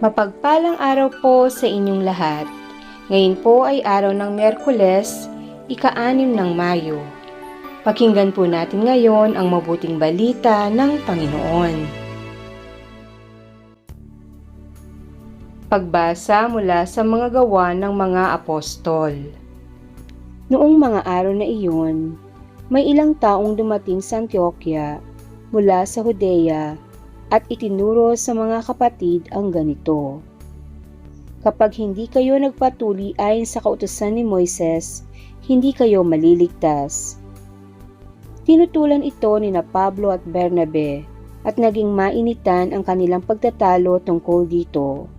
Mapagpalang araw po sa inyong lahat. Ngayon po ay araw ng Miyerkules, ika-6 ng Mayo. Pakinggan po natin ngayon ang mabuting balita ng Panginoon. Pagbasa mula sa mga gawa ng mga apostol. Noong mga araw na iyon, may ilang taong dumating sa Antioquia mula sa Judea at itinuro sa mga kapatid ang ganito: kapag hindi kayo nagpatuli ayon sa kautusan ni Moises, hindi kayo maliligtas. Tinutulan ito ni Pablo at Bernabe at naging mainitan ang kanilang pagtatalo tungkol dito.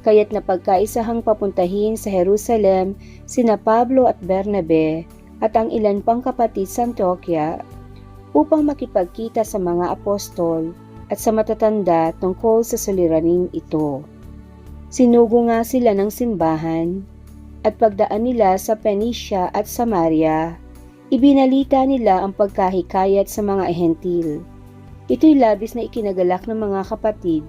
Kaya't napagkaisahang papuntahin sa Jerusalem sina Pablo at Bernabe at ang ilan pang kapatid sa Antioquia upang makipagkita sa mga apostol at sa matatanda tungkol sa suliraning ito. Sinugo nga sila ng simbahan at pagdaan nila sa Phoenicia at Samaria, ibinalita nila ang pagkahikayat sa mga Hentil. Ito'y labis na ikinagalak ng mga kapatid.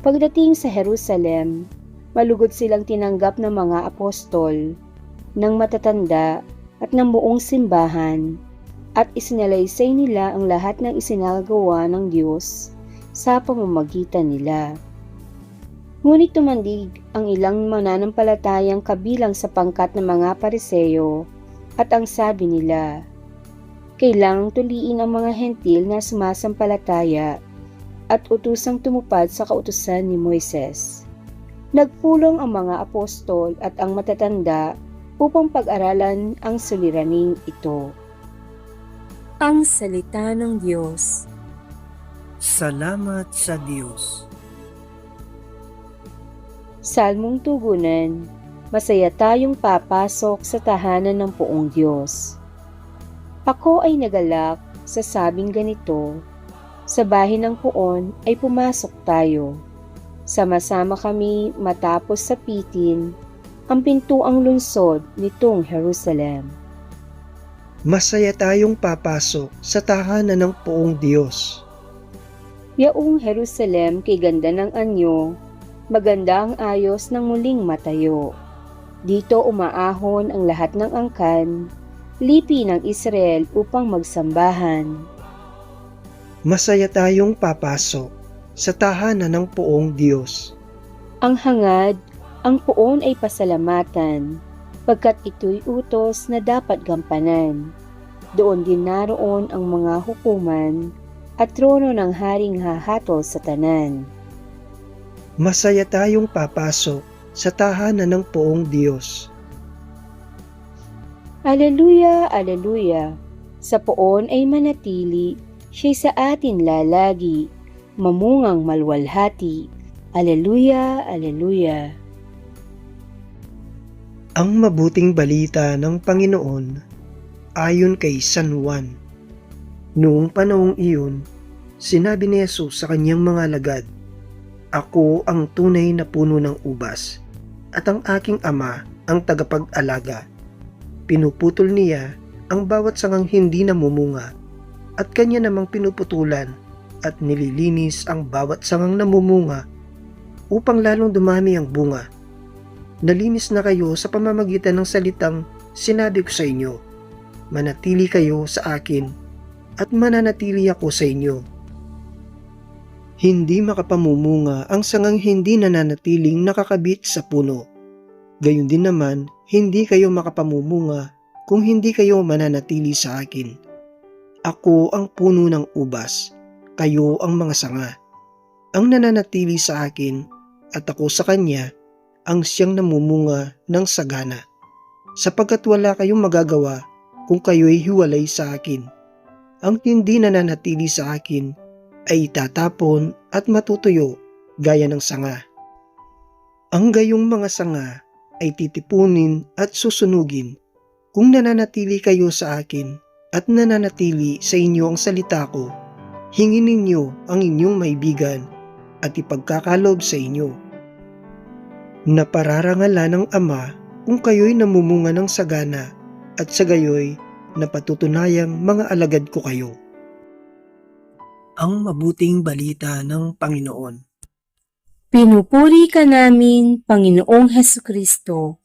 Pagdating sa Jerusalem, malugod silang tinanggap ng mga apostol, ng matatanda at ng buong simbahan, at isinalaysay nila ang lahat ng isinagawa ng Diyos sa pamamagitan nila. Ngunit tumandig ang ilang mananampalatayang kabilang sa pangkat ng mga Pariseo at ang sabi nila, kailangang tuliin ang mga Hentil na sumasampalataya at utusang tumupad sa kautusan ni Moises. Nagpulong ang mga apostol at ang matatanda upang pag-aralan ang suliraning ito. Ang salita ng Diyos. Salamat sa Diyos. Salmong tugunan, masaya tayong papasok sa tahanan ng Poong Diyos. Ako ay nagalak sa sabing ganito, sa bahay ng Poon ay pumasok tayo. Sama-sama kami matapos sapitin ang pintuang lungsod nitong Jerusalem. Masaya tayong papasok sa tahanan ng Poong Diyos. Yaong Jerusalem kay ganda ng anyo, maganda ang ayos ng muling matayo. Dito umaahon ang lahat ng angkan, lipi ng Israel upang magsambahan. Masaya tayong papasok sa tahanan ng Poong Diyos. Ang hangad, ang Poon ay pasalamatan, pagkat ito'y utos na dapat gampanan. Doon din naroon ang mga hukuman at trono ng haring hahatol sa tanan. Masaya tayong papasok sa tahanan ng Poong Diyos. Aleluya, aleluya! Sa Poon ay manatili, siya'y sa atin lalagi, mamungang malwalhati. Aleluya, aleluya! Ang mabuting balita ng Panginoon ayon kay San Juan. Noong panahong iyon, sinabi ni Jesus sa kanyang mga alagad, ako ang tunay na puno ng ubas, at ang aking ama ang tagapag-alaga. Pinuputol niya ang bawat sangang hindi namumunga, at kanya namang pinuputulan at nililinis ang bawat sangang namumunga upang lalong dumami ang bunga. Nalinis na kayo sa pamamagitan ng salitang sinabi ko sa inyo. Manatili kayo sa akin at mananatili ako sa inyo. Hindi makapamumunga ang sangang hindi nananatiling nakakabit sa puno. Gayon din naman, hindi kayo makapamumunga kung hindi kayo mananatili sa akin. Ako ang puno ng ubas, kayo ang mga sanga. Ang nananatili sa akin at ako sa kanya, ang siyang namumunga ng sagana. Sapagkat wala kayong magagawa kung kayo'y hiwalay sa akin. Ang hindi nananatili sa akin ay itatapon at matutuyo gaya ng sanga. Ang gayong mga sanga ay titipunin at susunugin. Kung nananatili kayo sa akin at nananatili sa inyo ang salita ko, hingin ninyo ang inyong maibigan at ipagkakalob sa inyo. Napararangalan ng Ama kung kayo'y namumunga ng sagana at sa gayoy napatutunayang mga alagad ko kayo. Ang mabuting balita ng Panginoon. Pinupuri ka namin, Panginoong Hesukristo.